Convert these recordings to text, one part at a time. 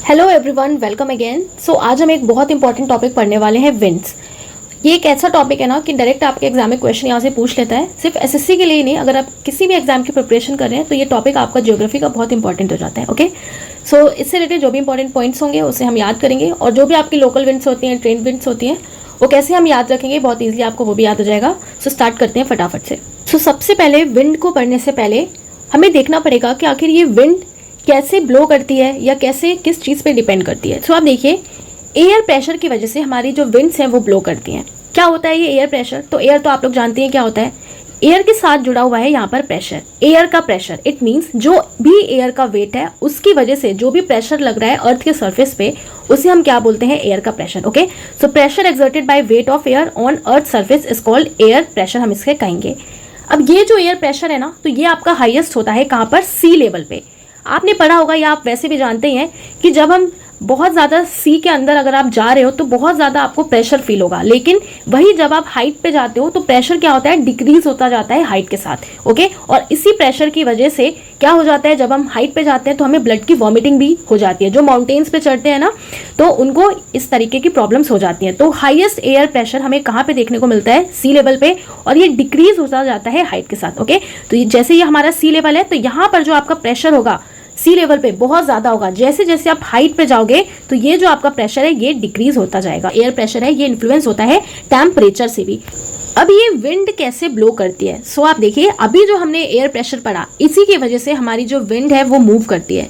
Hello everyone, welcome again. So आज हम एक बहुत इंपॉर्टेंट टॉपिक पढ़ने वाले हैं, विंड्स। ये एक ऐसा टॉपिक है ना कि डायरेक्ट आपके एग्जाम में क्वेश्चन यहाँ से पूछ लेता है। सिर्फ एसएससी के लिए ही नहीं, अगर आप किसी भी एग्जाम की प्रिपरेशन कर रहे हैं तो ये टॉपिक आपका ज्योग्राफी का बहुत इंपॉर्टेंट हो जाता है। ओके, सो इससे रिलेटेड जो भी इंपॉर्टेंट पॉइंट्स होंगे उसे हम याद करेंगे, और जो भी आपकी लोकल विंड्स होती हैं, ट्रेन विंड्स होती हैं, वो कैसे हम याद रखेंगे, बहुत ईजिली आपको वो भी याद हो जाएगा। सो स्टार्ट करते हैं फटाफट से। सो सबसे पहले विंड को पढ़ने से पहले हमें देखना पड़ेगा कि आखिर ये विंड कैसे ब्लो करती है या कैसे किस चीज़ पे डिपेंड करती है। सो आप देखिए, एयर प्रेशर की वजह से हमारी जो विंड्स हैं वो ब्लो करती हैं। क्या होता है ये एयर प्रेशर? तो एयर तो आप लोग जानते हैं क्या होता है। एयर के साथ जुड़ा हुआ है यहाँ पर प्रेशर, एयर का प्रेशर। इट मीन्स जो भी एयर का वेट है उसकी वजह से जो भी प्रेशर लग रहा है अर्थ के सरफेस पे, उसे हम क्या बोलते हैं? एयर का pressure. Okay, so pressure exerted by weight of air on earth surface is called air pressure, हम इसके कहेंगे। अब ये जो एयर प्रेशर है ना, तो ये आपका हाईएस्ट होता है कहाँ पर? सी लेवल पे। आपने पढ़ा होगा या आप वैसे भी जानते हैं कि जब हम बहुत ज़्यादा सी के अंदर अगर आप जा रहे हो तो बहुत ज़्यादा आपको प्रेशर फील होगा, लेकिन वही जब आप हाइट पे जाते हो तो प्रेशर क्या होता है? डिक्रीज होता जाता है हाइट के साथ। ओके, और इसी प्रेशर की वजह से क्या हो जाता है, जब हम हाइट पे जाते हैं तो हमें ब्लड की वॉमिटिंग भी हो जाती है। जो माउंटेन्स पे चढ़ते हैं ना, तो उनको इस तरीके की प्रॉब्लम्स हो जाती हैं। तो हाईएस्ट एयर प्रेशर हमें कहाँ पे देखने को मिलता है? सी लेवल पे, और ये डिक्रीज होता जाता है हाइट के साथ। ओके, तो जैसे ये हमारा सी लेवल है, तो यहाँ पर जो आपका प्रेशर होगा सी लेवल पे बहुत ज्यादा होगा। जैसे जैसे आप हाइट पे जाओगे तो ये जो आपका प्रेशर है ये डिक्रीज होता जाएगा। एयर प्रेशर है, ये इन्फ्लुएंस होता है टेम्परेचर से भी। अब ये विंड कैसे ब्लो करती है? सो आप देखिए, अभी जो हमने एयर प्रेशर पढ़ा, इसी की वजह से हमारी जो विंड है वो मूव करती है।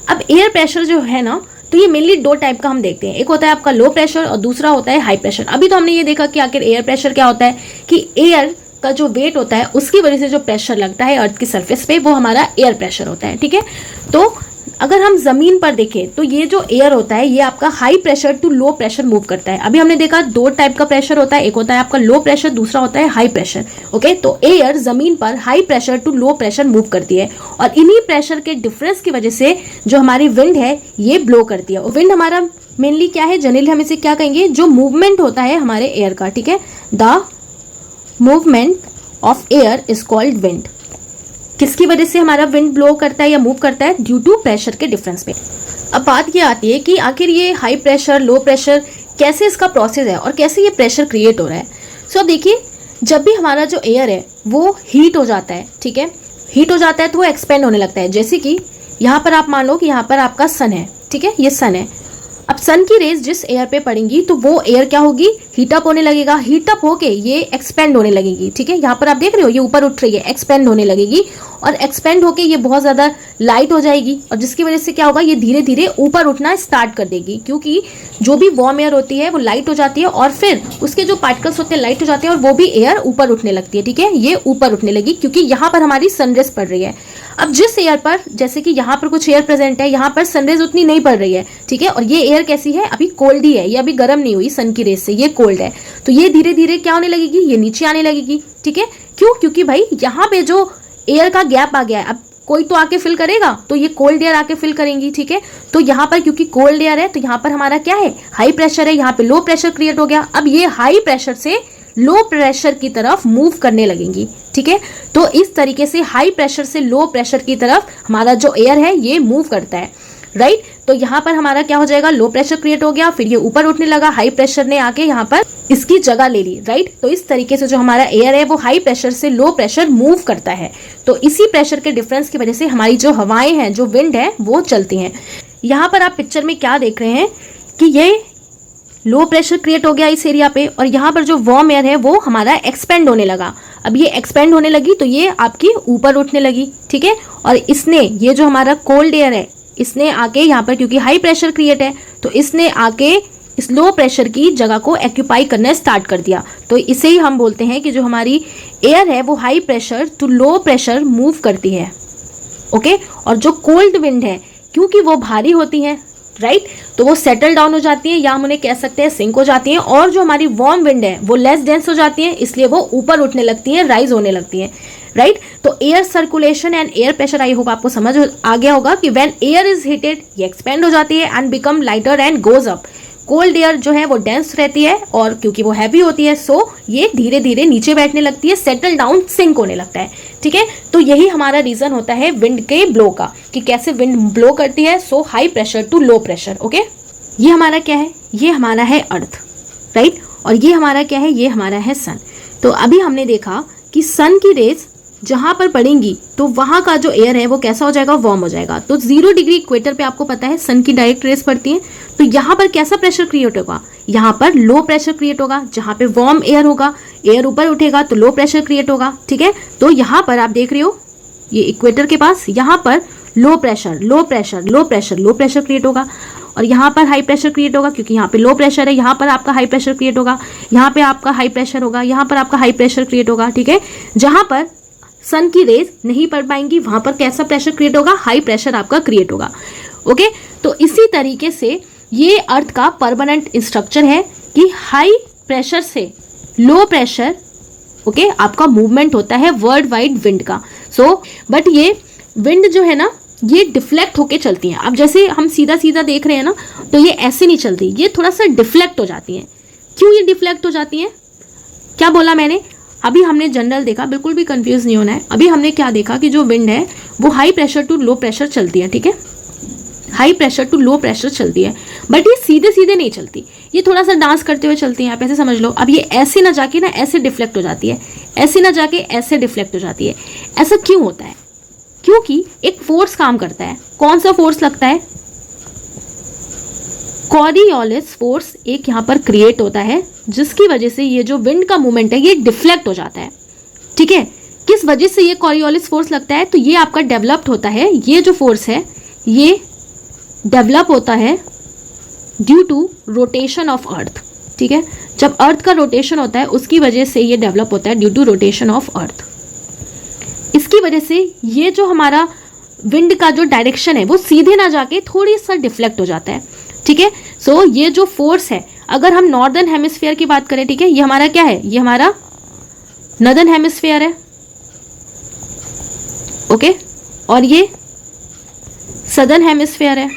अब एयर प्रेशर जो है ना, तो ये मेनली दो टाइप का हम देखते हैं। एक होता है आपका लो प्रेशर और दूसरा होता है हाई प्रेशर। अभी तो हमने ये देखा कि आखिर एयर प्रेशर क्या होता है, कि एयर का जो वेट होता है उसकी वजह से जो प्रेशर लगता है अर्थ की सरफेस पे, वो हमारा एयर प्रेशर होता है। ठीक है, तो अगर हम जमीन पर देखें तो ये जो एयर होता है ये आपका high pressure to low pressure move करता है। अभी हमने देखा दो टाइप का प्रेशर होता है, एक होता है आपका लो प्रेशर, दूसरा होता है हाई प्रेशर। ओके, तो एयर जमीन पर high pressure to low pressure move करती है, और इन्हीं प्रेशर के डिफरेंस की वजह से जो हमारी विंड है ये ब्लो करती है। और विंड हमारा मेनली क्या है? जनरली हम इसे क्या कहेंगे? जो मूवमेंट होता है हमारे एयर का। ठीक है, the movement of air is called wind. किसकी वजह से हमारा विंड ब्लो करता है या मूव करता है? ड्यू टू प्रेशर के डिफरेंस पे। अब बात ये आती है कि आखिर ये हाई प्रेशर, लो प्रेशर, कैसे इसका प्रोसेस है और कैसे ये प्रेशर क्रिएट हो रहा है। सो अब देखिए, जब भी हमारा जो एयर है वो हीट हो जाता है, ठीक है, हीट हो जाता है तो वो एक्सपेंड होने लगता है। जैसे कि यहाँ पर आप मान लो कि यहाँ पर आपका सन है, ठीक है, ये सन है। अब सन की रेज जिस एयर पे पड़ेंगी तो वो एयर क्या होगी? हीटअप होने लगेगा। हीटअप होके ये एक्सपेंड होने लगेगी। ठीक है, यहाँ पर आप देख रहे हो ये ऊपर उठ रही है, एक्सपेंड होने लगेगी, और एक्सपेंड होके ये बहुत ज्यादा लाइट हो जाएगी, और जिसकी वजह से क्या होगा? ये धीरे धीरे ऊपर उठना स्टार्ट कर देगी, क्योंकि जो भी वार्म एयर होती है वो लाइट हो जाती है, और फिर उसके जो पार्टिकल्स होते हैं लाइट हो जाते हैं, और वो भी एयर ऊपर उठने लगती है। ठीक है, ये ऊपर उठने लगी क्योंकि यहाँ पर हमारी सनरेज पड़ रही है। अब जिस एयर पर, जैसे कि यहाँ पर कुछ एयर प्रेजेंट है, यहाँ पर सनरेज उतनी नहीं पड़ रही है, ठीक है, और ये एयर कैसी है? अभी कोल्ड ही है, ये अभी गर्म नहीं हुई सन की रेज से, ये कोल्ड है। तो ये धीरे धीरे क्या होने लगेगी? ये नीचे आने लगेगी। ठीक है, क्यों? क्योंकि भाई यहाँ पे जो एयर का गैप आ गया है, अब कोई तो आके फिल करेगा, तो ये कोल्ड एयर आके फिल करेंगी। ठीक है, तो यहाँ पर क्योंकि कोल्ड एयर है तो यहाँ पर हमारा क्या है? हाई प्रेशर है, यहाँ पे लो प्रेशर क्रिएट हो गया। अब ये हाई प्रेशर से लो प्रेशर की तरफ मूव करने लगेंगी। ठीक है, तो इस तरीके से हाई प्रेशर से लो प्रेशर की तरफ हमारा जो एयर है ये मूव करता है। राइट, तो यहाँ पर हमारा क्या हो जाएगा? लो प्रेशर क्रिएट हो गया, फिर ये ऊपर उठने लगा, हाई प्रेशर ने आके यहाँ पर इसकी जगह ले ली। राइट, तो इस तरीके से जो हमारा एयर है वो हाई प्रेशर से लो प्रेशर मूव करता है। तो इसी प्रेशर के डिफरेंस की वजह से हमारी जो हवाएं हैं, जो विंड है, वो चलती हैं। यहाँ पर आप पिक्चर में क्या देख रहे हैं कि ये लो प्रेशर क्रिएट हो गया इस एरिया पे, और यहाँ पर जो वार्म एयर है वो हमारा एक्सपेंड होने लगा। अब ये एक्सपेंड होने लगी तो ये आपकी ऊपर उठने लगी। ठीक है, और इसने, ये जो हमारा कोल्ड एयर है, इसने आके यहाँ पर, क्योंकि हाई प्रेशर क्रिएट है, तो इसने आके इस लो प्रेशर की जगह को एक्यूपाई करना स्टार्ट कर दिया। तो इसे ही हम बोलते हैं कि जो हमारी एयर है वो high pressure to low pressure move करती है। ओके, और जो कोल्ड विंड है, क्योंकि वो भारी होती हैं, राइट, तो वो सेटल डाउन हो जाती हैं, या हम उन्हें कह सकते हैं सिंक हो जाती हैं, और जो हमारी वार्म विंड है वो लेस डेंस हो जाती हैं, इसलिए वो ऊपर उठने लगती हैं, राइज होने लगती हैं। राइट, तो air circulation and air pressure, I hope आपको समझ आ गया होगा कि व्हेन एयर इज हीटेड ये एक्सपेंड हो जाती है and become lighter and goes up. Cold air जो है वो डेंस रहती है और क्योंकि वो हैवी होती है सो ये धीरे धीरे नीचे बैठने लगती है, सेटल डाउन, सिंक होने लगता है। ठीक है, तो यही हमारा रीजन होता है विंड के ब्लो का, कि कैसे विंड ब्लो करती है। So high pressure to low pressure. Okay, ये हमारा क्या है, ये हमारा है अर्थ, राइट, और ये हमारा क्या है, ये हमारा है सन। तो अभी हमने देखा कि सन की रेज जहां पर पड़ेंगी तो वहां का जो एयर है वो कैसा हो जाएगा, वार्म हो जाएगा। तो 0 डिग्री इक्वेटर पे आपको पता है सन की डायरेक्ट रेज पड़ती है, तो यहाँ पर कैसा प्रेशर क्रिएट होगा, यहाँ पर लो प्रेशर क्रिएट होगा। जहाँ पे वार्म एयर होगा, एयर ऊपर उठेगा तो लो प्रेशर क्रिएट होगा। ठीक है, तो यहाँ पर आप देख रहे हो ये इक्वेटर के पास, यहाँ पर low pressure low pressure low pressure low pressure create होगा, और यहाँ पर हाई प्रेशर क्रिएट होगा क्योंकि यहाँ पे लो प्रेशर है। यहाँ पर आपका हाई प्रेशर क्रिएट होगा, यहाँ पे आपका हाई प्रेशर होगा, यहाँ पर आपका हाई प्रेशर क्रिएट होगा। ठीक है, जहाँ पर सन की रेज नहीं पड़ पाएंगी वहां पर कैसा प्रेशर क्रिएट होगा, हाई प्रेशर आपका क्रिएट होगा। ओके, तो इसी तरीके से ये अर्थ का परमानेंट स्ट्रक्चर है कि हाई प्रेशर से लो प्रेशर ओके आपका मूवमेंट होता है वर्ल्ड वाइड विंड का। सो बट ये विंड जो है ना ये डिफ्लेक्ट होके चलती हैं। अब जैसे हम सीधा सीधा देख रहे हैं ना तो ये ऐसे नहीं चलती, ये थोड़ा सा डिफ्लेक्ट हो जाती हैं। क्यों ये डिफ्लेक्ट हो जाती हैं, क्या बोला मैंने, अभी हमने जनरल देखा, बिल्कुल भी कंफ्यूज नहीं होना है। अभी हमने क्या देखा कि जो विंड है वो high pressure to low pressure चलती है। ठीक है, high pressure to low pressure चलती है, बट ये सीधे सीधे नहीं चलती, ये थोड़ा सा डांस करते हुए चलती है। आप ऐसे समझ लो, अब ये ऐसे ना जाके ना ऐसे डिफ्लेक्ट हो जाती है, ऐसे ना जाके ऐसे डिफ्लेक्ट हो जाती है। ऐसा क्यों होता है, क्योंकि एक फोर्स काम करता है। कौन सा फोर्स लगता है, कॉरियोलिस फोर्स एक यहाँ पर क्रिएट होता है, जिसकी वजह से ये जो विंड का मूवमेंट है ये डिफ्लेक्ट हो जाता है। ठीक है, किस वजह से ये कॉरियोलिस फोर्स लगता है, तो ये आपका डेवलप्ड होता है, ये जो फोर्स है ये डेवलप होता है due to rotation of earth. ठीक है, जब अर्थ का रोटेशन होता है उसकी वजह से ये डेवलप होता है due to rotation of earth. इसकी वजह से ये जो हमारा विंड का जो डायरेक्शन है वो सीधे ना जाके थोड़ी सा डिफ्लेक्ट हो जाता है। ठीक है, सो ये जो फोर्स है, अगर हम नॉर्दर्न हेमिस्फीयर की बात करें, ठीक है, ये हमारा क्या है, ये हमारा नॉर्दर्न हेमिस्फीयर है। ओके, और ये सदर्न हेमिस्फीयर है।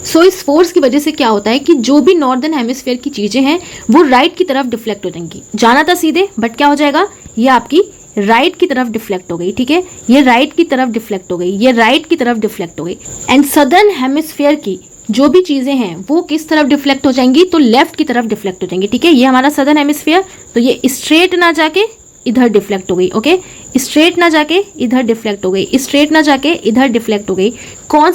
सो इस फोर्स की वजह से क्या होता है कि जो भी नॉर्दर्न हेमिस्फीयर की चीजें हैं वो राइट की तरफ डिफ्लेक्ट हो जाएंगी। जाना था सीधे, बट क्या हो जाएगा, ये आपकी राइट की तरफ डिफ्लेक्ट हो गई। ठीक है, ये राइट की तरफ डिफ्लेक्ट हो गई, ये राइट की तरफ डिफ्लेक्ट हो गई। एंड सदर्न हेमिस्फीयर की जो भी चीजें हैं वो किस तरफ डिफ्लेक्ट हो जाएंगी, तो लेफ्ट की तरफ डिफ्लेक्ट हो जाएंगी। ठीक है, ये हमारा सदर्न हेमिस्फीयर, तो ये स्ट्रेट ना जाके इधर डिफ्लेक्ट हो गई। ओके, स्ट्रेट ना जाके इधर डिफ्लेक्ट हो गई, स्ट्रेट ना जाके इधर डिफ्लेक्ट हो गई। कौन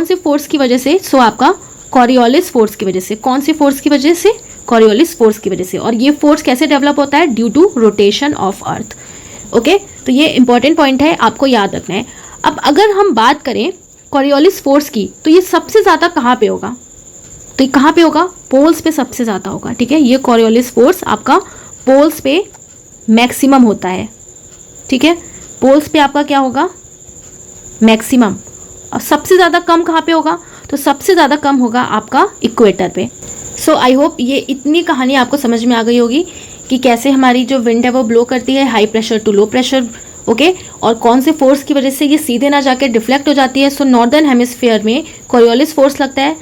से फोर्स की वजह से, सो आपका कॉरियोलिस फोर्स की वजह से। कौन से फोर्स की वजह से, कॉरियोलिस फोर्स की वजह से। और ये फोर्स कैसे डेवलप होता है, due to rotation of earth. Okay, तो ये इंपॉर्टेंट पॉइंट है, आपको याद रखना है। अब अगर हम बात करें कॉरियोलिस फोर्स की, तो ये सबसे ज़्यादा कहाँ पे होगा, तो ये कहाँ पे होगा, पोल्स पे सबसे ज़्यादा होगा। ठीक है, ये कॉरियोलिस फोर्स आपका पोल्स पे मैक्सिमम होता है। ठीक है, पोल्स पे आपका क्या होगा, मैक्सिमम। और सबसे ज़्यादा कम कहाँ पे होगा, तो सबसे ज़्यादा कम होगा आपका इक्वेटर पे। सो आई होप ये इतनी कहानी आपको समझ में आ गई होगी कि कैसे हमारी जो विंड है वो ब्लो करती है high pressure to low pressure. Okay, और कौन से फोर्स की वजह से ये सीधे ना जाकर डिफ्लेक्ट हो जाती है। सो नॉर्दर्न हेमिस्फीयर में कॉरियोलिस फोर्स लगता है,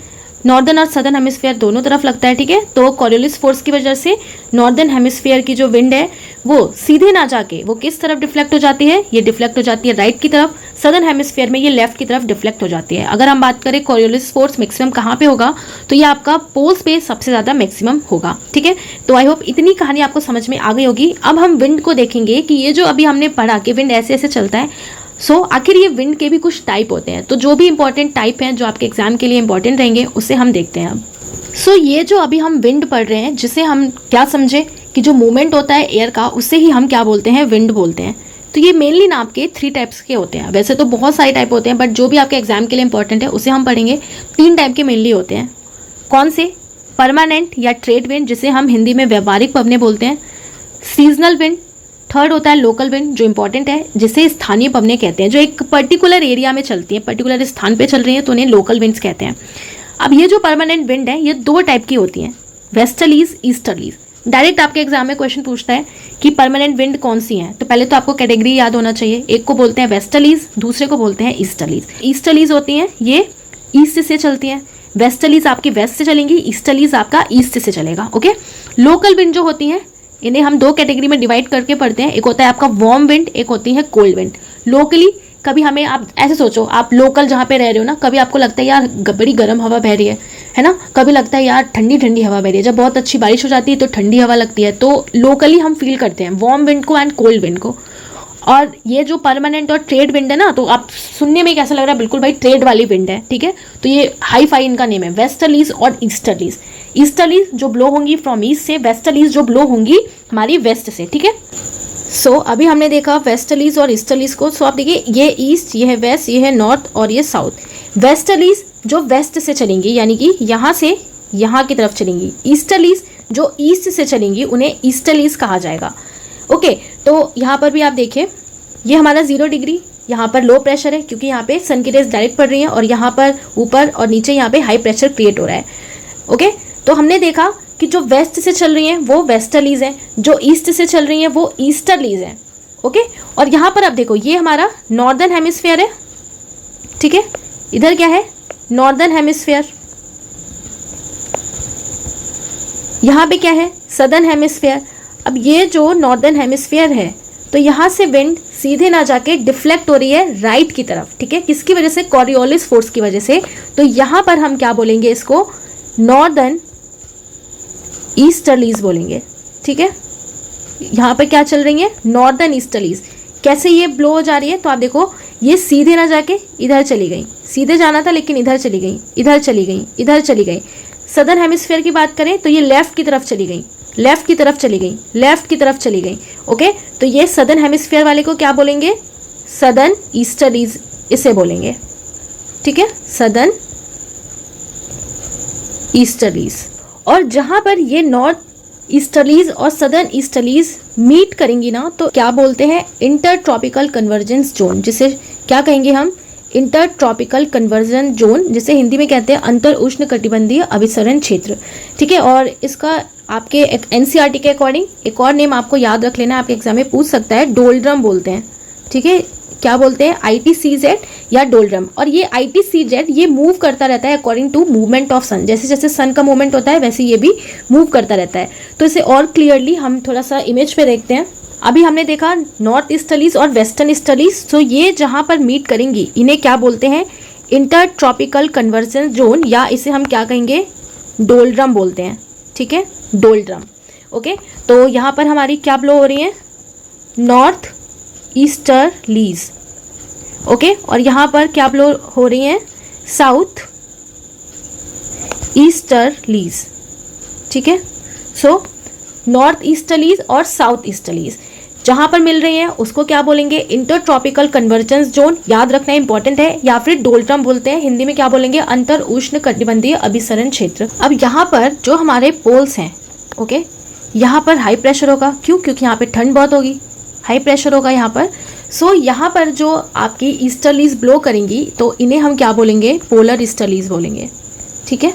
नॉर्दर्न और सदर्न हेमिस्फीयर दोनों तरफ लगता है। ठीक है, तो कॉरियोलिस फोर्स की वजह से नॉर्दर्न हेमिस्फीयर की जो विंड है वो सीधे ना जाके वो किस तरफ डिफ्लेक्ट हो जाती है, ये डिफ्लेक्ट हो जाती है राइट की तरफ। सदर्न हेमिस्फीयर में ये लेफ्ट की तरफ डिफ्लेक्ट हो जाती है। अगर हम बात करें कॉरियोलिस फोर्स मैक्सिमम कहाँ पे होगा, तो ये आपका पोल्स पे सबसे ज़्यादा मैक्सिमम होगा। ठीक है, तो आई होप इतनी कहानी आपको समझ में आ गई होगी। अब हम विंड को देखेंगे कि ये जो अभी हमने पढ़ा कि विंड ऐसे ऐसे चलता है, सो आखिर ये विंड के भी कुछ टाइप होते हैं। तो जो भी इंपॉर्टेंट टाइप हैं जो आपके एग्जाम के लिए इंपॉर्टेंट रहेंगे उसे हम देखते हैं अब। सो ये जो अभी हम विंड पढ़ रहे हैं, जिसे हम क्या समझे कि जो मूवमेंट होता है एयर का, उससे ही हम क्या बोलते हैं, विंड बोलते हैं। तो ये मेनली ना आपके 3 टाइप्स के होते हैं। वैसे तो बहुत सारे टाइप होते हैं, बट जो भी आपके एग्जाम के लिए इंपॉर्टेंट है उसे हम पढ़ेंगे। 3 टाइप के मेनली होते हैं। कौन से, परमानेंट या ट्रेड विंड, जिसे हम हिंदी में व्यापारिक पवने बोलते हैं। सीजनल विंड, थर्ड होता है लोकल विंड, जो इंपॉर्टेंट है, जिसे स्थानीय पवने कहते हैं, जो एक पर्टिकुलर एरिया में चलती है, पर्टिकुलर स्थान पे चल रही है, तो उन्हें लोकल विंड्स कहते हैं। अब ये जो परमानेंट विंड है ये 2 टाइप की होती हैं, वेस्टर्लीज, ईस्टर्लीज। डायरेक्ट आपके एग्जाम में क्वेश्चन पूछता है कि परमानेंट विंड कौन सी है, तो पहले तो आपको कैटेगरी याद होना चाहिए। एक को बोलते हैं वेस्टर्लीज, दूसरे को बोलते हैं ईस्टर्लीज। ईस्टर्लीज होती हैं ये ईस्ट से चलती हैं, वेस्टर्लीज आपकी वेस्ट से चलेंगी, ईस्टर्लीज आपका ईस्ट से चलेगा। ओके, लोकल विंड जो होती है इन्हें हम दो कैटेगरी में डिवाइड करके पढ़ते हैं। एक होता है आपका वार्म विंड, एक होती है कोल्ड विंड। लोकली कभी हमें, आप ऐसे सोचो, आप लोकल जहाँ पे रह रहे हो ना, कभी आपको लगता है यार बड़ी गर्म हवा बह रही है ना, कभी लगता है यार ठंडी ठंडी हवा बह रही है। जब बहुत अच्छी बारिश हो जाती है तो ठंडी हवा लगती है, तो लोकली हम फील करते हैं वार्म विंड को एंड कोल्ड विंड को। और ये जो परमानेंट और ट्रेड विंड है ना, तो आप सुनने में कैसा लग रहा है, बिल्कुल भाई ट्रेड वाली विंड है, ठीक है। तो ये हाई फाई इनका नेम है, वेस्टर्लीज और ईस्टर्लीज। ईस्टर्लीज जो ब्लो होंगी फ्रॉम ईस्ट से, वेस्टर्लीज जो ब्लो होंगी हमारी वेस्ट से, ठीक है। सो अभी हमने देखा वेस्टर्लीज और ईस्टर्लीज को। सो आप देखिए, ये ईस्ट, ये है वेस्ट, ये है नॉर्थ और ये साउथ। वेस्टर्लीज जो वेस्ट से चलेंगी, यानी कि यहाँ से यहाँ की तरफ चलेंगी। ईस्टर्लीज जो ईस्ट से चलेंगी, उन्हें ईस्टर्लीज कहा जाएगा। ओके, तो यहाँ पर भी आप देखिए, ये हमारा 0 डिग्री, यहाँ पर लो प्रेशर है क्योंकि यहाँ पे सन की रेज डायरेक्ट पड़ रही हैं, और यहाँ पर ऊपर और नीचे यहाँ पे हाई प्रेशर क्रिएट हो रहा है। ओके, तो हमने देखा कि जो वेस्ट से चल रही हैं वो वेस्टर्लीज हैं, जो ईस्ट से चल रही हैं वो ईस्टर्लीज हैं। ओके, और यहाँ पर आप देखो, ये हमारा नॉर्दर्न हेमिस्फीयर है, ठीक है। इधर क्या है, नॉर्दर्न हेमिस्फीयर। यहाँ पे क्या है, सदर्न हेमिस्फीयर। अब ये जो नॉर्दर्न हेमिस्फीयर है, तो यहाँ से विंड सीधे ना जाके डिफ्लेक्ट हो रही है राइट की तरफ, ठीक है। किसकी वजह से, कॉरियोलिस फोर्स की वजह से। तो यहाँ पर हम क्या बोलेंगे, इसको नॉर्दर्न ईस्टर्लीज बोलेंगे, ठीक है। यहाँ पे क्या चल रही है, नॉर्दर्न ईस्टर्लीज। कैसे ये ब्लो हो जा रही है, तो आप देखो, ये सीधे ना जाके इधर चली गई, सीधे जाना था लेकिन इधर चली गई, इधर चली गई, इधर चली गई। सदर्न हेमिस्फीयर की बात करें तो ये लेफ्ट की तरफ चली गई, लेफ्ट की तरफ चली गई, लेफ्ट की तरफ चली गई। ओके, तो ये सदर्न हेमिस्फीयर वाले को क्या बोलेंगे, सदर्न ईस्टर्लीज इसे बोलेंगे, ठीक है, सदर्न ईस्टर्लीज। और जहां पर ये नॉर्थ ईस्टर्लीज और सदर्न ईस्टर्लीज मीट करेंगी ना, तो क्या बोलते हैं, इंटर ट्रॉपिकल कन्वर्जेंस जोन, जिसे क्या कहेंगे हम, इंटर ट्रॉपिकल कन्वर्जन जोन, जिसे हिंदी में कहते हैं अंतर उष्ण कटिबंधीय अभिसरण क्षेत्र, ठीक है। और इसका आपके एनसीईआरटी के अकॉर्डिंग एक और नेम आपको याद रख लेना है, आपके एग्जाम में पूछ सकता है, डोलड्रम बोलते हैं, ठीक है। क्या बोलते हैं, ITCZ या डोलड्रम। और ये ITCZ ये मूव करता रहता है अकॉर्डिंग टू मूवमेंट ऑफ सन, जैसे जैसे सन का मूवमेंट होता है वैसे ये भी मूव करता रहता है। तो इसे और क्लियरली हम थोड़ा सा इमेज पे देखते हैं। अभी हमने देखा नॉर्थ ईस्टर्लीज और वेस्टर्न ईस्टर्लीज, तो ये जहाँ पर मीट करेंगी इन्हें क्या बोलते हैं, इंटर ट्रॉपिकल कन्वर्जन जोन, या इसे हम क्या कहेंगे, डोलड्रम बोलते हैं, ठीक है, डोलड्रम। ओके, तो यहाँ पर हमारी क्या ब्लो हो रही है, नॉर्थ ईस्टर्लीज। ओके, और यहाँ पर क्या ब्लो हो रही हैं, साउथ ईस्टर्लीज, ठीक है। सो नॉर्थ ईस्टर्लीज और साउथ ईस्टर्लीज जहाँ पर मिल रही हैं उसको क्या बोलेंगे, इंटर ट्रॉपिकल कन्वर्जेंस जोन, याद रखना इंपॉर्टेंट है, या फिर डोलड्रम बोलते हैं, हिंदी में क्या बोलेंगे, अंतर उष्ण कटिबंधीय अभिसरण क्षेत्र। अब यहाँ पर जो हमारे पोल्स हैं, ओके, यहाँ पर हाई प्रेशर होगा, क्यों, क्योंकि यहाँ पे ठंड बहुत होगी, हाई प्रेशर होगा यहाँ पर। सो यहाँ पर जो आपकी ईस्टर्लीज ब्लो करेंगी तो इन्हें हम क्या बोलेंगे, पोलर ईस्टर्लीज बोलेंगे, ठीक है।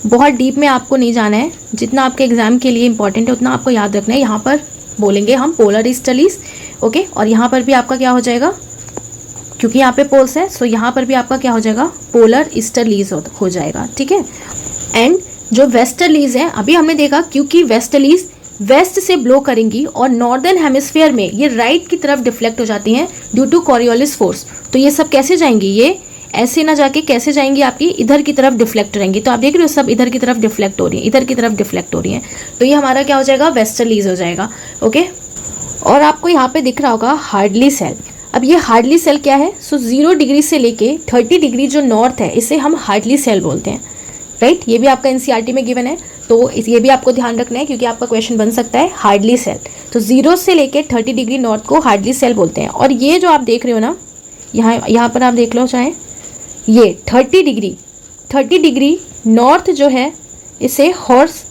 बहुत डीप में आपको नहीं जाना है, जितना आपके एग्जाम के लिए इंपॉर्टेंट है उतना आपको याद रखना है। यहाँ पर बोलेंगे हम पोलर ईस्टर्लीज, ओके। और यहाँ पर भी आपका क्या हो जाएगा, क्योंकि यहाँ पे पोल्स है, सो यहाँ पर भी आपका क्या हो जाएगा, पोलर ईस्टर्लीज हो जाएगा, ठीक है। एंड जो वेस्टर्लीज है, अभी हमने देखा क्योंकि वेस्टर्लीज वेस्ट से ब्लो करेंगी और नॉर्दर्न हेमिस्फीयर में ये राइट की तरफ डिफ्लेक्ट हो जाती हैं ड्यू टू कॉरियोलिस फोर्स। तो ये सब कैसे जाएंगी, ये ऐसे ना जाके कैसे जाएंगी, आपकी इधर की तरफ डिफ्लेक्ट रहेंगी। तो आप देख रहे हो सब इधर की तरफ डिफ्लेक्ट हो रही है, इधर की तरफ डिफ्लेक्ट हो रही है, तो ये हमारा क्या हो जाएगा, वेस्टर्लीज हो जाएगा, ओके। और आपको यहाँ पे दिख रहा होगा हार्डली सेल। अब ये हार्डली सेल क्या है, सो 0 डिग्री से लेके 30 डिग्री जो नॉर्थ है इसे हम हार्डली सेल बोलते हैं, राइट। ये भी आपका एनसीईआरटी में गिवन है, तो ये भी आपको ध्यान रखना है क्योंकि आपका क्वेश्चन बन सकता है, हार्डली सेल। तो 0 से लेके 30 डिग्री नॉर्थ को हार्डली सेल बोलते हैं। और ये जो आप देख रहे हो ना, यहाँ पर आप देख लो चाहे, ये 30 डिग्री नॉर्थ जो है इसे हॉर्स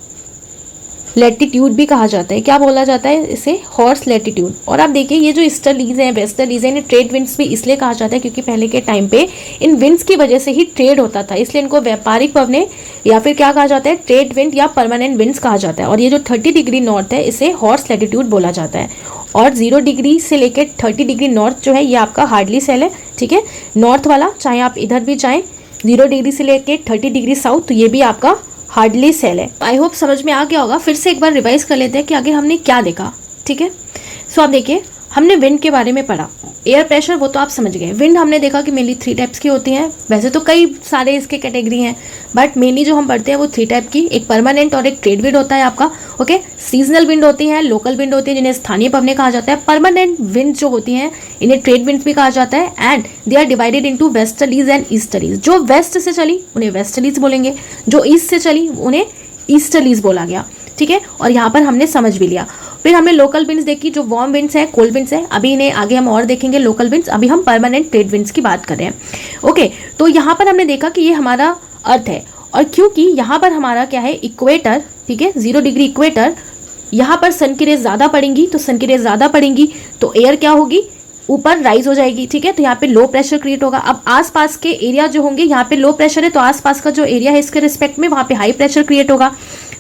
लैटिट्यूड भी कहा जाता है। क्या बोला जाता है इसे, हॉर्स लैटिट्यूड। और आप देखिए ये जो ईस्टर्लीज हैं, वेस्टर्लीज हैं, इन्हें ट्रेड विंड्स भी इसलिए कहा जाता है क्योंकि पहले के टाइम पे इन विंड्स की वजह से ही ट्रेड होता था, इसलिए इनको व्यापारिक पवने या फिर क्या कहा जाता है, ट्रेड विंड या परमानेंट विंड्स कहा जाता है। और ये जो 30 डिग्री नॉर्थ है इसे हॉर्स लैटिट्यूड बोला जाता है। और 0 डिग्री से लेकर 30 डिग्री नॉर्थ जो है ये आपका हार्डली सेल है, ठीक है, नॉर्थ वाला। चाहे आप इधर भी जाएँ, 0 डिग्री से लेके 30 डिग्री साउथ, तो ये भी आपका हार्डली सेल है। आई होप समझ में आ गया होगा। फिर से एक बार रिवाइज कर लेते हैं कि आगे हमने क्या देखा, ठीक है। सो आप देखिए, हमने विंड के बारे में पढ़ा, एयर प्रेशर वो तो आप समझ गए। विंड हमने देखा कि मेनली 3 टाइप्स की होती हैं, वैसे तो कई सारे इसके कैटेगरी हैं, बट मेनली जो हम पढ़ते हैं वो 3 टाइप की, एक परमानेंट और एक ट्रेड विंड होता है आपका, ओके। सीजनल विंड होती है, लोकल विंड होती है जिन्हें स्थानीय पवनें कहा जाता है। परमानेंट विंड जो होती हैं इन्हें ट्रेड विंड भी कहा जाता है, and they are divided into westerlies and easterlies. जो वेस्ट से चली उन्हें वेस्टर्लीज बोलेंगे, जो ईस्ट से चली उन्हें ईस्टर्लीज बोला गया, ठीक है। और यहाँ पर हमने समझ भी लिया। फिर हमने लोकल विंड्स देखी, जो वार्म विंड्स हैं, कोल्ड विंड्स हैं। अभी इन्हें आगे हम और देखेंगे लोकल विंड्स, अभी हम परमानेंट ट्रेड विंड्स की बात कर रहे हैं, ओके। तो यहाँ पर हमने देखा कि ये हमारा अर्थ है, और क्योंकि यहाँ पर हमारा क्या है, इक्वेटर, ठीक है, 0 डिग्री इक्वेटर, यहाँ पर सन की रेज ज़्यादा पड़ेंगी, तो सन की रेज ज़्यादा पड़ेंगी तो एयर क्या होगी, ऊपर राइज हो जाएगी, ठीक है। तो यहाँ पे लो प्रेशर क्रिएट होगा। अब आसपास के एरिया जो होंगे, यहाँ पे लो प्रेशर है तो आसपास का जो एरिया है इसके रिस्पेक्ट में वहाँ पे हाई प्रेशर क्रिएट होगा,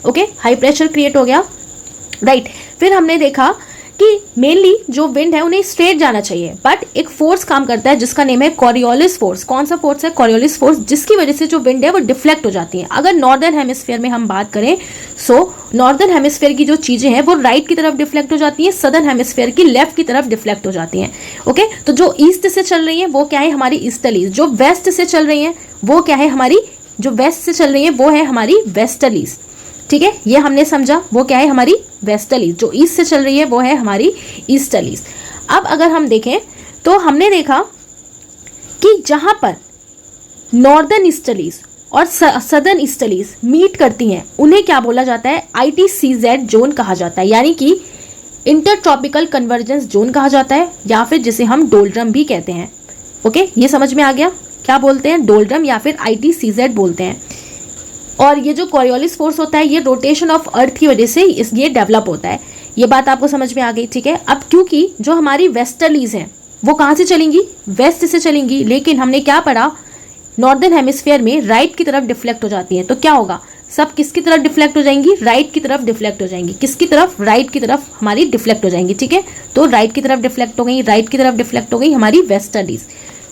ओके। हाई प्रेशर क्रिएट हो गया, राइट। फिर हमने देखा कि मेनली जो विंड है उन्हें स्ट्रेट जाना चाहिए, बट एक फोर्स काम करता है जिसका नेम है कॉरियोलिस फोर्स। कौन सा फोर्स है, कॉरियोलिस फोर्स, जिसकी वजह से जो विंड है वो डिफ्लेक्ट हो जाती है। अगर नॉर्दर्न हेमिस्फीयर में हम बात करें, सो नॉर्दर्न हेमिस्फीयर की जो चीजें हैं वो राइट की तरफ डिफ्लेक्ट हो जाती हैं, सदर्न हेमिस्फीयर की लेफ्ट की तरफ डिफ्लेक्ट हो जाती हैं, ओके। तो जो ईस्ट से चल रही है वो क्या है, हमारी ईस्टर्लीज। जो वेस्ट से चल रही है वो क्या है, हमारी जो वेस्ट से चल रही है वो है हमारी वेस्टर्लीज, ठीक है। ये हमने समझा, वो क्या है, हमारी वेस्टर्लीज। जो ईस्ट से चल रही है वो है हमारी ईस्टर्लीज। अब अगर हम देखें तो हमने देखा कि जहां पर नॉर्दर्न ईस्टर्लीज और सदर्न ईस्टर्लीज मीट करती हैं उन्हें क्या बोला जाता है, ITCZ जोन कहा जाता है, यानी कि इंटर ट्रॉपिकल कन्वर्जेंस जोन कहा जाता है, या फिर जिसे हम डोल्ड्रम भी कहते हैं, ओके। ये समझ में आ गया, क्या बोलते हैं, डोल्ड्रम या फिर ITCZ बोलते हैं। और ये जो कॉरियोलिस फोर्स होता है ये रोटेशन ऑफ अर्थ की वजह से ये डेवलप होता है। ये बात आपको समझ में आ गई, ठीक है। अब क्योंकि जो हमारी वेस्टर्लीज हैं वो कहाँ से चलेंगी, वेस्ट से चलेंगी, लेकिन हमने क्या पढ़ा, नॉर्दर्न हेमिस्फीयर में राइट की तरफ डिफ्लेक्ट हो जाती हैं, तो क्या होगा, सब किसकी तरफ डिफ्लेक्ट हो जाएंगी, राइट की तरफ डिफ्लेक्ट हो जाएंगी। किसकी तरफ, राइट की तरफ हमारी डिफ्लेक्ट हो जाएंगी, ठीक है। तो राइट की तरफ डिफ्लेक्ट हो गई, राइट की तरफ डिफ्लेक्ट हो गई हमारी वेस्टर्लीज।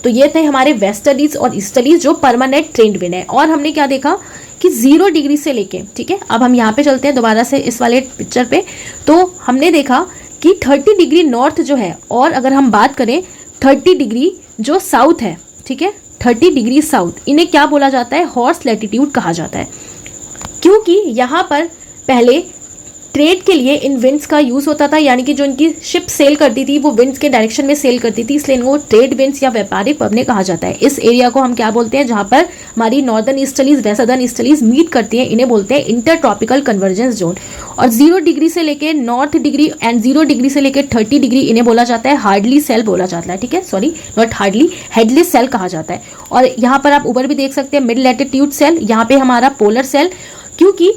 तो ये थे हमारे वेस्टर्लीज और ईस्टर्लीज जो परमानेंट ट्रेंड विंड है। और हमने क्या देखा कि 0 डिग्री से लेके, ठीक है, अब हम यहाँ पे चलते हैं दोबारा से इस वाले पिक्चर पे। तो हमने देखा कि 30 डिग्री नॉर्थ जो है, और अगर हम बात करें 30 डिग्री जो साउथ है, ठीक है, 30 डिग्री साउथ, इन्हें क्या बोला जाता है, हॉर्स लैटिट्यूड कहा जाता है। क्योंकि यहाँ पर पहले ट्रेड के लिए इन विंड्स का यूज़ होता था, यानी कि जो इनकी शिप सेल करती थी वो विंड्स के डायरेक्शन में सेल करती थी, इसलिए इनको ट्रेड विंड्स या व्यापारिक पवनें कहा जाता है। इस एरिया को हम क्या बोलते हैं, जहाँ पर हमारी नॉर्दर्न ईस्टर्लीज व सदर्न ईस्टर्लीज मीट करती हैं, इन्हें बोलते हैं इंटर ट्रॉपिकल कन्वर्जेंस जोन। और 0 डिग्री से लेके नॉर्थ डिग्री एंड 0 डिग्री से लेकर 30 डिग्री इन्हें बोला जाता है हार्डली सेल बोला जाता है, ठीक है, sorry not hardly, Hadley's cell कहा जाता है। और यहाँ पर आप ऊपर भी देख सकते हैं मिड लैटिट्यूड सेल, यहाँ पे हमारा पोलर सेल, क्योंकि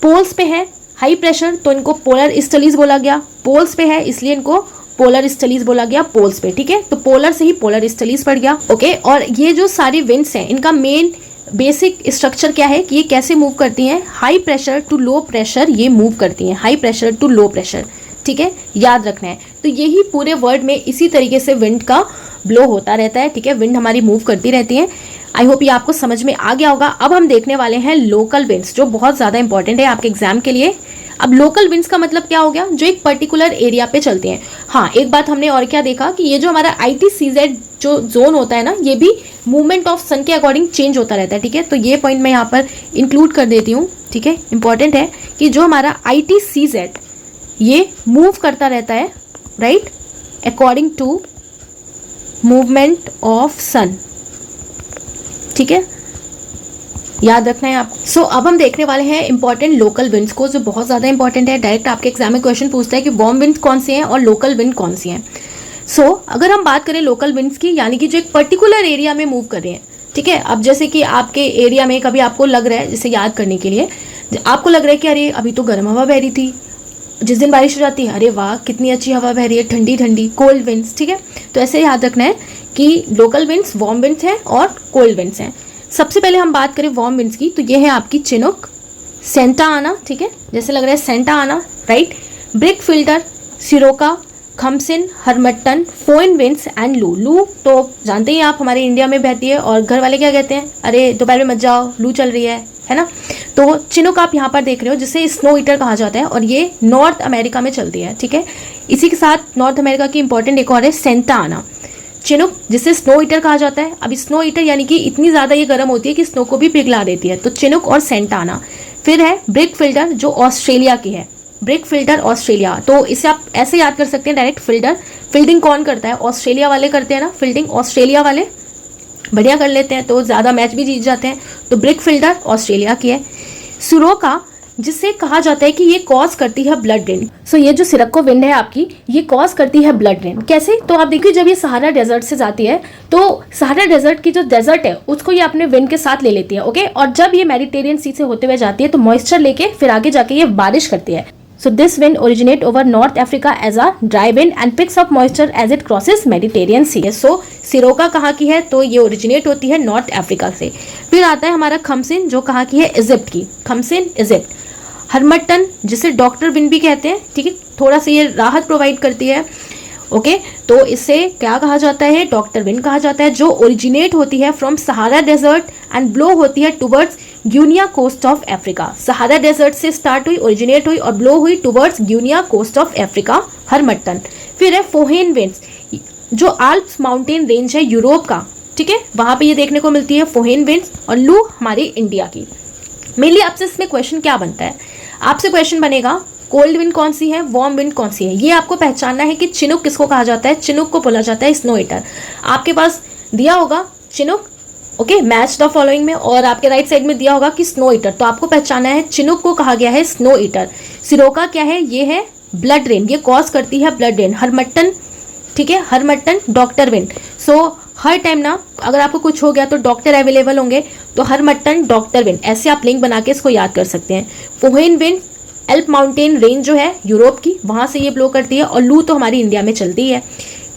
पोल्स पे है हाई प्रेशर तो इनको पोलर ईस्टर्लीज बोला गया, पोल्स पे है इसलिए इनको पोलर ईस्टर्लीज बोला गया, पोल्स पे, ठीक है। तो पोलर से ही पोलर ईस्टर्लीज पड़ गया, ओके। और ये जो सारी विंड्स हैं इनका मेन बेसिक स्ट्रक्चर क्या है कि ये कैसे मूव करती हैं, high pressure to low pressure ये मूव करती हैं, high pressure to low pressure, ठीक है, याद रखना है। तो यही पूरे वर्ल्ड में इसी तरीके से विंड का ब्लो होता रहता है, ठीक है, विंड हमारी मूव करती रहती है। आई होप ये आपको समझ में आ गया होगा। अब हम देखने वाले हैं लोकल विंड्स, जो बहुत ज़्यादा इंपॉर्टेंट है आपके एग्जाम के लिए। अब लोकल विंड्स का मतलब क्या हो गया, जो एक पर्टिकुलर एरिया पे चलते हैं। हाँ, एक बात हमने और क्या देखा कि ये जो हमारा ITCZ जो जोन होता है ना, ये भी मूवमेंट ऑफ सन के अकॉर्डिंग चेंज होता रहता है, ठीक है। तो ये पॉइंट मैं यहाँ पर इंक्लूड कर देती हूँ, ठीक है, इंपॉर्टेंट है कि जो हमारा ITCZ ये मूव करता रहता है, right, according to movement of sun, ठीक है, याद रखना है आपको। सो अब हम देखने वाले हैं इंपॉर्टेंट लोकल विंड्स को, जो बहुत ज़्यादा इंपॉर्टेंट है। डायरेक्ट आपके एग्जाम में क्वेश्चन पूछता है कि वार्म विंड कौन सी हैं और लोकल विंड कौन सी हैं। सो अगर हम बात करें लोकल विंड्स की, यानी कि जो एक पर्टिकुलर एरिया में मूव कर रहे हैं, ठीक है। अब जैसे कि आपके एरिया में कभी आपको लग रहा है, जैसे याद करने के लिए आपको लग रहा है कि अरे अभी तो गर्म हवा बह रही थी, जिस दिन बारिश हो जाती है अरे वाह कितनी अच्छी हवा बह रही है, ठंडी ठंडी, कोल्ड विंड्स, ठीक है। तो ऐसे याद रखना है कि लोकल विंड्स वार्म विंड्स हैं और कोल्ड विंड्स हैं। सबसे पहले हम बात करें वार्म विंड्स की, तो ये है आपकी चिनूक, सेंटा आना, ठीक है, जैसे लग रहा है सेंटा आना, राइट, ब्रिक फिल्टर, सिरोका, खमसिन, हरमट्टन, फोइन विंड्स एंड लू। लू तो जानते ही आप हमारे इंडिया में बहती है और घर वाले क्या कहते हैं, अरे दोपहर में मत जाओ लू चल रही है ना। तो चिनुक आप यहाँ पर देख रहे हो जिसे स्नो ईटर कहा जाता है और ये नॉर्थ अमेरिका में चलती है, ठीक है। इसी के साथ नॉर्थ अमेरिका की इंपॉर्टेंट एक और है सेंटा आना। चिनुक जिसे स्नो ईटर कहा जाता है। अब स्नो ईटर यानी कि इतनी ज़्यादा ये गर्म होती है कि स्नो को भी पिघला देती है, तो चिनुक और सेंटा आना। फिर है ब्रिक फिल्टर जो ऑस्ट्रेलिया की है, ब्रिक फिल्टर ऑस्ट्रेलिया। तो इसे आप ऐसे याद कर सकते हैं डायरेक्ट फिल्टर। फील्डिंग कौन करता है, ऑस्ट्रेलिया वाले करते हैं ना फील्डिंग, ऑस्ट्रेलिया वाले बढ़िया कर लेते हैं तो ज़्यादा मैच भी जीत जाते हैं। तो ब्रिक फिल्टर ऑस्ट्रेलिया की है। सिरोका जिसे कहा जाता है कि ये कॉज करती है ब्लड ड्रेन। सो ये जो सिरक्को विंड है आपकी, ये कॉज करती है ब्लड ड्रेन। कैसे, तो आप देखिए जब ये सहारा डेजर्ट से जाती है तो सहारा डेजर्ट की जो डेजर्ट है उसको ये अपने विंड के साथ ले लेती है, ओके। और जब ये मेडिटेरियन सी से होते हुए जाती है तो मॉइस्चर लेके फिर आगे जाके ये बारिश करती है। So this wind originate over North Africa as a dry wind and picks up moisture as it crosses Mediterranean Sea. So सिरोका कहाँ की है, तो ये ओरिजिनेट होती है नॉर्थ अफ्रीका से। फिर आता है हमारा खमसिन जो कहाँ की है, इजिप्ट की। खमसिन इजिप्ट। हरमट्टन जिसे डॉक्टर विंड भी कहते हैं, ठीक है, थोड़ा सा ये राहत प्रोवाइड करती है, ओके। तो इसे क्या कहा जाता है, डॉक्टर विंड कहा जाता है, जो ओरिजिनेट होती है from Sahara desert and blow होती है towards Guinea coast of Africa. Sahara desert से स्टार्ट हुई, ओरिजिनेट हुई और ब्लो हुई towards Guinea coast of Africa, harmattan. फिर है फोहेन विंड्स जो आल्प्स माउंटेन रेंज है यूरोप का, ठीक है, वहां पे ये देखने को मिलती है फोहेन विंड्स। और लू हमारी इंडिया की। मेनली आपसे इसमें क्वेश्चन क्या बनता है, आपसे क्वेश्चन बनेगा कोल्ड विंड कौन सी है, वार्म विंड कौन सी है। ये आपको पहचानना है कि चिनुक किसको कहा जाता है, चिनुक को बोला जाता है स्नो ईटर। आपके पास दिया होगा Chinook, okay, match the following में, और आपके राइट साइड में दिया होगा कि स्नो ईटर, तो आपको पहचानना है चिनुक को कहा गया है स्नो ईटर। सिरोका क्या है, ये है ब्लड रेन, ये कॉज करती है ब्लड रेन। हरमट्टन, ठीक है, हरमट्टन डॉक्टर विंड। सो हर टाइम ना अगर आपको कुछ हो गया तो डॉक्टर अवेलेबल होंगे, तो हरमट्टन डॉक्टर विंड, ऐसे आप लिंक बना के इसको याद कर सकते हैं। फोहेन विंड एल्प माउंटेन रेंज जो है यूरोप की, वहां से ये ब्लो करती है, और लू तो हमारी इंडिया में चलती है।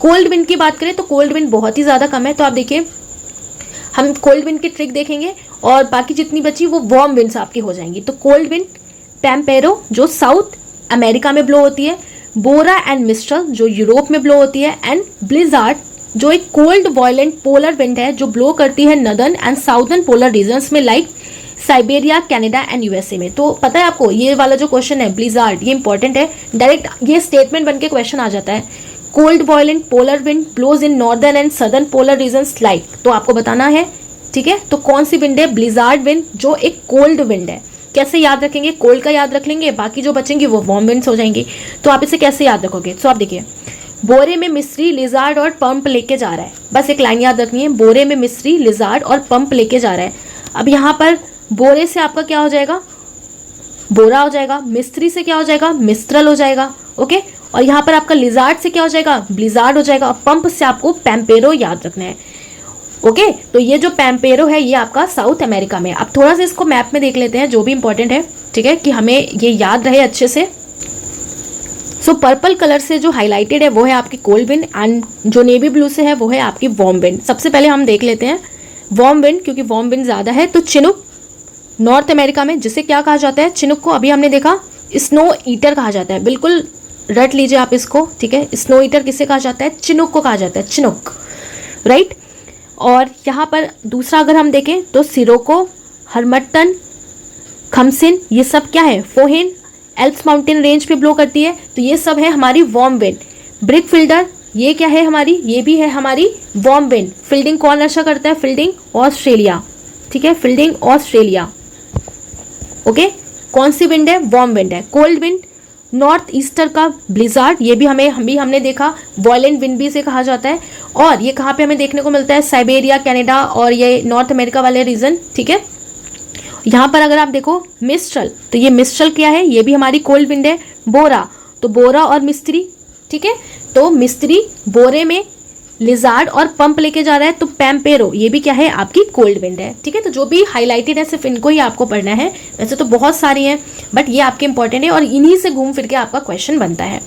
कोल्ड विंड की बात करें तो कोल्ड विंड बहुत ही ज़्यादा कम है, तो आप देखिए हम कोल्ड विंड की ट्रिक देखेंगे और बाकी जितनी बची वो वार्म विंड्स आपकी हो जाएंगी। तो कोल्ड विंड पैम्पेरो जो साउथ अमेरिका में ब्लो होती है, बोरा एंड मिस्ट्रल जो यूरोप में ब्लो होती है, एंड ब्लिजार्ड जो एक कोल्ड वॉयलेंट पोलर विंड है जो ब्लो करती है northern and southern polar regions में like Siberia, Canada and USA में। तो पता है आपको ये वाला जो क्वेश्चन है ब्लिजार्ड, ये इंपॉर्टेंट है, डायरेक्ट ये स्टेटमेंट बन के क्वेश्चन आ जाता है। Cold violent polar wind blows in northern and southern polar regions like, तो आपको बताना है, ठीक है। तो कौन सी विंड है, ब्लिजार्ड विंड जो एक कोल्ड विंड है। कैसे याद रखेंगे, कोल्ड का याद रख लेंगे, बाकी जो बचेंगे वो वार्म विंड्स हो जाएंगी। तो आप इसे कैसे याद रखोगे, तो आप देखिए बोरे में मिस्री, लिजार्ड और पंप लेके जा रहा है, बस एक लाइन याद रखनी है, बोरे में मिस्री, लिजार्ड और पंप लेके जा रहा है। अब यहाँ पर बोरे से आपका क्या हो जाएगा, बोरा हो जाएगा, मिस्त्री से क्या हो जाएगा, मिस्ट्रल हो जाएगा, ओके। और यहाँ पर आपका लिजार्ड से क्या हो जाएगा, ब्लिजार्ड हो जाएगा, और पंप से आपको पैम्पेरो याद रखना है, ओके। तो ये जो पैम्पेरो है ये आपका साउथ अमेरिका में। अब थोड़ा सा इसको मैप में देख लेते हैं जो भी इंपॉर्टेंट है, ठीक है, कि हमें ये याद रहे अच्छे से। सो पर्पल कलर से जो हाईलाइटेड है वो है आपकी कोल्ड विंड, एंड जो नेवी ब्लू से है वो है आपकी वार्म विंड। सबसे पहले हम देख लेते हैं वार्म विंड, क्योंकि वार्म विंड ज़्यादा है। तो चिनुक नॉर्थ अमेरिका में, जिसे क्या कहा जाता है, चिनुक को अभी हमने देखा स्नो ईटर कहा जाता है, बिल्कुल रट लीजिए आप इसको, ठीक है। स्नो ईटर किसे कहा जाता है, चिनुक को कहा जाता है, चिनुक, राइट। और यहाँ पर दूसरा अगर हम देखें तो सिरोको, हरमट्टन, खमसिन, ये सब क्या है, फोहेन एल्प्स माउंटेन रेंज पे ब्लो करती है, तो ये सब है हमारी वार्म विंड। ब्रिक फिल्टर ये क्या है हमारी, ये भी है हमारी वार्म विंड। फील्डिंग कौन अच्छा करता है, फील्डिंग ऑस्ट्रेलिया, ठीक है, फील्डिंग ऑस्ट्रेलिया, ओके। कौन सी विंड है, वार्म विंड है। कोल्ड विंड नॉर्थ ईस्टर का ब्लिजार्ड, ये भी हमने देखा, वॉयलेंट विंड भी इसे कहा जाता है। और ये कहाँ पे हमें देखने को मिलता है, साइबेरिया, कनाडा और ये नॉर्थ अमेरिका वाले रीजन, ठीक है। यहाँ पर अगर आप देखो मिस्ट्रल, तो ये मिस्ट्रल क्या है, ये भी हमारी कोल्ड विंड है। बोरा, तो बोरा और मिस्त्री, ठीक है, तो मिस्त्री बोरे में लिजार्ड और पंप लेके जा रहा है, तो पैम्पेरो ये भी क्या है, आपकी कोल्ड विंड है, ठीक है। तो जो भी हाईलाइटेड है सिर्फ इनको ही आपको पढ़ना है, वैसे तो बहुत सारी हैं बट ये आपके इंपॉर्टेंट है और इन्हीं से घूम फिर के आपका क्वेश्चन बनता है,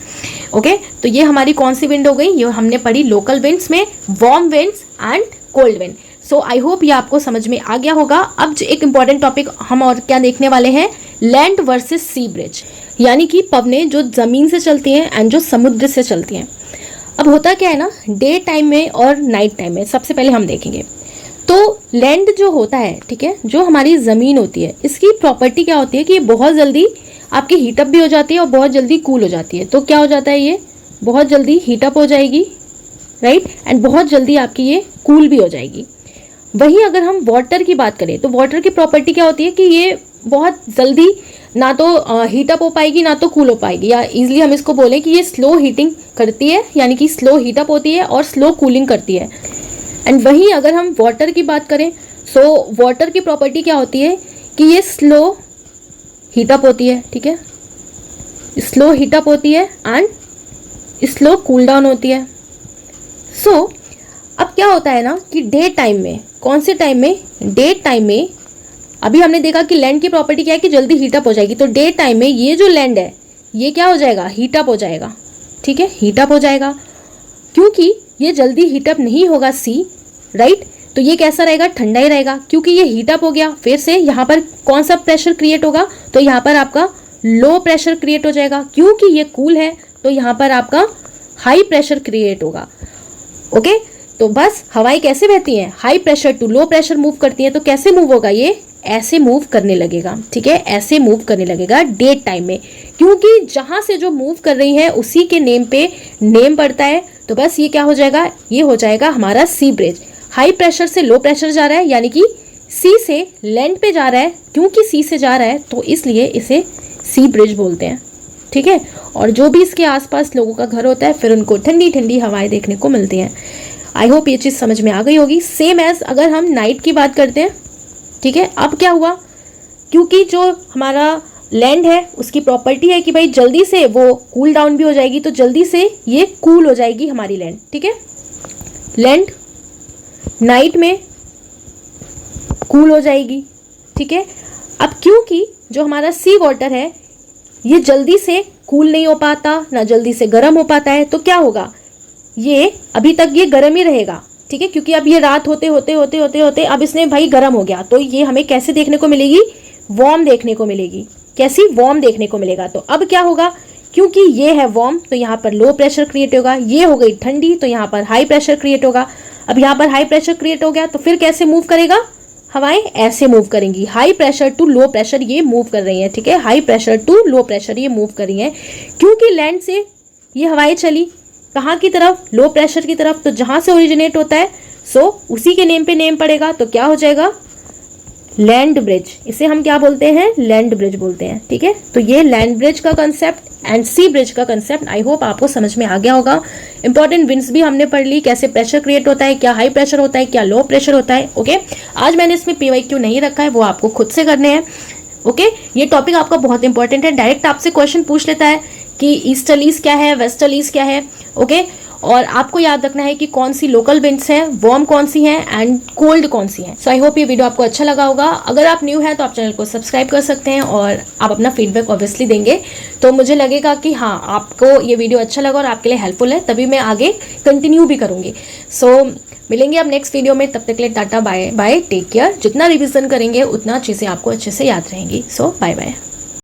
ओके। तो ये हमारी कौन सी विंड हो गई, ये हमने पढ़ी लोकल विंड्स में warm winds and cold wind. So I hope ये आपको समझ में आ गया होगा। अब जो एक इंपॉर्टेंट टॉपिक हम और क्या देखने वाले हैं, लैंड वर्सेस सी ब्रिज। यानी कि पवनें जो ज़मीन से चलती हैं एंड जो समुद्र से चलती हैं। अब होता क्या है ना, डे टाइम में और नाइट टाइम में सबसे पहले हम देखेंगे तो लैंड जो होता है, ठीक है, जो हमारी ज़मीन होती है, इसकी प्रॉपर्टी क्या होती है कि ये बहुत जल्दी आपकी हीटअप भी हो जाती है और बहुत जल्दी कूल हो जाती है। तो क्या हो जाता है, ये बहुत जल्दी हीटअप हो जाएगी, राइट, एंड बहुत जल्दी आपकी ये कूल भी हो जाएगी। वहीं अगर हम वाटर की बात करें तो वाटर की प्रॉपर्टी क्या होती है कि ये बहुत जल्दी ना तो हीटअप हो पाएगी ना तो कूल हो पाएगी, या इजीली हम इसको बोलें कि ये स्लो हीटिंग करती है, यानी कि स्लो हीटअप होती है और स्लो कूलिंग करती है। एंड वहीं अगर हम वाटर की बात करें सो वाटर की प्रॉपर्टी क्या होती है कि ये स्लो हीटअप होती है, ठीक है, स्लो हीटअप होती है एंड स्लो कूल डाउन होती है। सो अब क्या होता है ना कि डे टाइम में, कौन से टाइम में, डे टाइम में अभी हमने देखा कि लैंड की प्रॉपर्टी क्या है कि जल्दी हीटअप हो जाएगी। तो डे टाइम में ये जो लैंड है ये क्या हो जाएगा, हीटअप हो जाएगा, ठीक है, हीटअप हो जाएगा। क्योंकि ये जल्दी हीटअप नहीं होगा सी, राइट, तो ये कैसा रहेगा, ठंडा ही रहेगा। क्योंकि ये हीटअप हो गया, फिर से यहाँ पर कौन सा प्रेशर क्रिएट होगा, तो यहाँ पर आपका लो प्रेशर क्रिएट हो जाएगा। क्योंकि ये कूल है तो यहाँ पर आपका हाई प्रेशर क्रिएट होगा। ओके, तो बस हवाएं कैसे बहती हैं, high pressure to low pressure move करती हैं। तो कैसे मूव होगा, ये ऐसे मूव करने लगेगा, ठीक है, ऐसे मूव करने लगेगा डे टाइम में। क्योंकि जहां से जो मूव कर रही है उसी के नेम पे नेम पड़ता है। तो बस ये क्या हो जाएगा, ये हो जाएगा हमारा सी ब्रिज। हाई प्रेशर से लो प्रेशर जा रहा है, यानी कि सी से लैंड पे जा रहा है। क्योंकि सी से जा रहा है तो इसलिए इसे सी ब्रिज बोलते हैं, ठीक है। और जो भी इसके आसपास लोगों का घर होता है फिर उनको ठंडी ठंडी हवाएं देखने को मिलती हैं। आई होप ये चीज़ समझ में आ गई होगी। सेम एज अगर हम नाइट की बात करते हैं, ठीक है, अब क्या हुआ, क्योंकि जो हमारा लैंड है उसकी प्रॉपर्टी है कि भाई जल्दी से वो कूल डाउन भी हो जाएगी, तो जल्दी से ये कूल हो जाएगी हमारी लैंड, ठीक है। लैंड नाइट में कूल हो जाएगी, ठीक है। अब क्योंकि जो हमारा सी वाटर है ये जल्दी से कूल नहीं हो पाता ना जल्दी से गर्म हो पाता है, तो क्या होगा, ये अभी तक ये गर्म ही रहेगा, ठीक है। क्योंकि अब ये रात होते होते होते होते होते अब इसने भाई गर्म हो गया, तो ये हमें कैसे देखने को मिलेगी, वार्म देखने को मिलेगी। कैसी, वार्म देखने को मिलेगा। तो अब क्या होगा, क्योंकि ये है वार्म तो यहाँ पर लो प्रेशर क्रिएट होगा, ये हो गई ठंडी तो यहाँ पर हाई प्रेशर क्रिएट होगा। अब यहाँ पर हाई प्रेशर क्रिएट हो गया तो फिर कैसे मूव करेगा, हवाएं ऐसे मूव करेंगी, high pressure to low pressure ये मूव कर रही हैं, ठीक है, high pressure to low pressure ये मूव कर रही हैं। क्योंकि लैंड से ये हवाएं चली कहाँ की तरफ, लो प्रेशर की तरफ, तो जहां से ओरिजिनेट होता है सो उसी के नेम पे नेम पड़ेगा, तो क्या हो जाएगा, लैंड ब्रिज। इसे हम क्या बोलते हैं, लैंड ब्रिज बोलते हैं, ठीक है। तो ये लैंड ब्रिज का कंसेप्ट एंड सी ब्रिज का कंसेप्ट आई होप आपको समझ में आ गया होगा। इंपॉर्टेंट विंड्स भी हमने पढ़ ली, कैसे प्रेशर क्रिएट होता है, क्या हाई प्रेशर होता है, क्या लो प्रेशर होता है। ओके, आज मैंने इसमें PYQ नहीं रखा है, वो आपको खुद से करने हैं। ओके, ये टॉपिक आपका बहुत इंपॉर्टेंट है, डायरेक्ट आपसे क्वेश्चन पूछ लेता है कि ईस्टर्लीज क्या है, वेस्टर्लीज क्या है। ओके, और आपको याद रखना है कि कौन सी लोकल विंड्स हैं, वार्म कौन सी हैं एंड कोल्ड कौन सी हैं। सो आई होप ये वीडियो आपको अच्छा लगा होगा। अगर आप न्यू हैं तो आप चैनल को सब्सक्राइब कर सकते हैं और आप अपना फीडबैक ऑब्वियसली देंगे, तो मुझे लगेगा कि हाँ आपको ये वीडियो अच्छा लगा और आपके लिए हेल्पफुल है, तभी मैं आगे कंटिन्यू भी करूँगी। सो मिलेंगे अब नेक्स्ट वीडियो में, तब तक के लिए tata bye bye, take care. जितना रिविजन करेंगे उतना चीज़ें आपको अच्छे से याद रहेंगी। So bye bye.